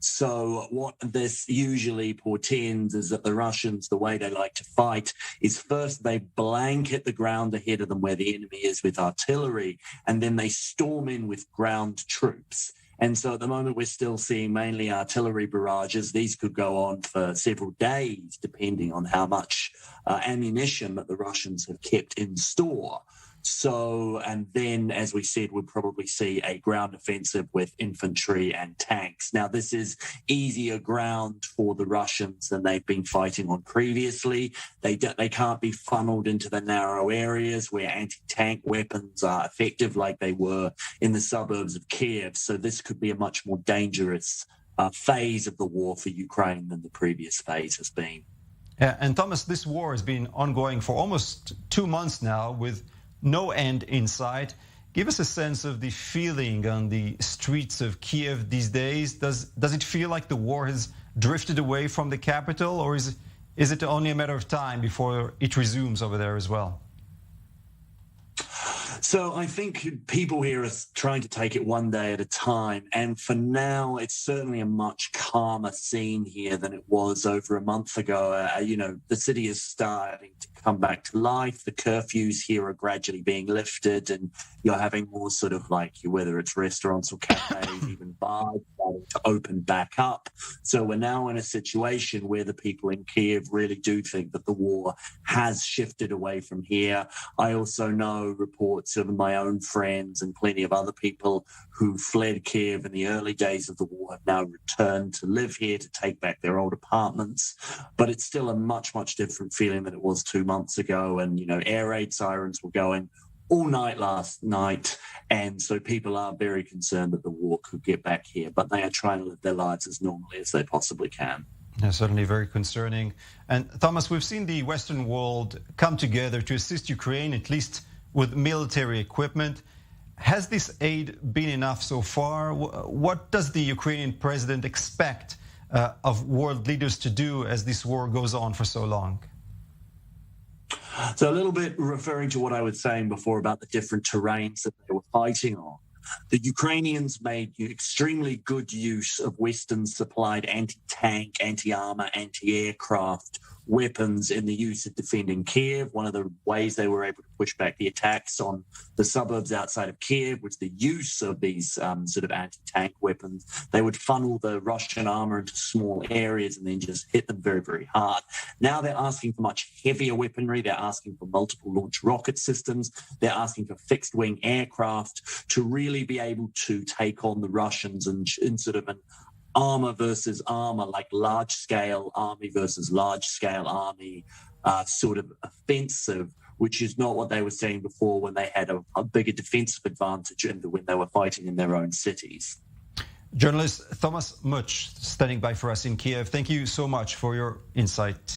So what this usually portends is that the Russians, the way they like to fight, is first they blanket the ground ahead of them where the enemy is with artillery, and then they storm in with ground troops. And so at the moment, we're still seeing mainly artillery barrages. These could go on for several days, depending on how much ammunition that the Russians have kept in store. So, and then, as we said, we'll probably see a ground offensive with infantry and tanks. Now, this is easier ground for the Russians than they've been fighting on previously. They can't be funneled into the narrow areas where anti-tank weapons are effective like they were in the suburbs of Kyiv. So this could be a much more dangerous phase of the war for Ukraine than the previous phase has been. Yeah, and Thomas, this war has been ongoing for almost 2 months now with no end in sight. Give us a sense of the feeling on the streets of Kyiv these days. Does it feel like the war has drifted away from the capital, or is it only a matter of time before it resumes over there as well? So I think people here are trying to take it one day at a time. And for now, it's certainly a much calmer scene here than it was over a month ago. The city is starting to come back to life. The curfews here are gradually being lifted, and you're having more sort of like, whether it's restaurants or cafes, even bars, starting to open back up. So we're now in a situation where the people in Kyiv really do think that the war has shifted away from here. I also know reports of my own friends and plenty of other people who fled Kyiv in the early days of the war have now returned to live here, to take back their old apartments. But it's still a much, much different feeling than it was 2 months ago. And, air raid sirens were going all night last night. And so people are very concerned that the war could get back here, but they are trying to live their lives as normally as they possibly can. Yeah, certainly very concerning. And Thomas, we've seen the Western world come together to assist Ukraine, at least with military equipment. Has this aid been enough so far? What does the Ukrainian president expect of world leaders to do as this war goes on for so long? So a little bit referring to what I was saying before about the different terrains that they were fighting on. The Ukrainians made extremely good use of Western-supplied anti-tank, anti-armor, anti-aircraft weapons in the use of defending Kyiv. One of the ways they were able to push back the attacks on the suburbs outside of Kyiv was the use of these sort of anti-tank weapons. They would funnel the Russian armor into small areas and then just hit them very, very hard. Now they're asking for much heavier weaponry. They're asking for multiple launch rocket systems. They're asking for fixed-wing aircraft to really be able to take on the Russians in sort of an armor versus armor, like large-scale army versus large-scale army sort of offensive, which is not what they were saying before when they had a bigger defensive advantage when they were fighting in their own cities. Journalist Thomas Mutch standing by for us in Kyiv. Thank you so much for your insight.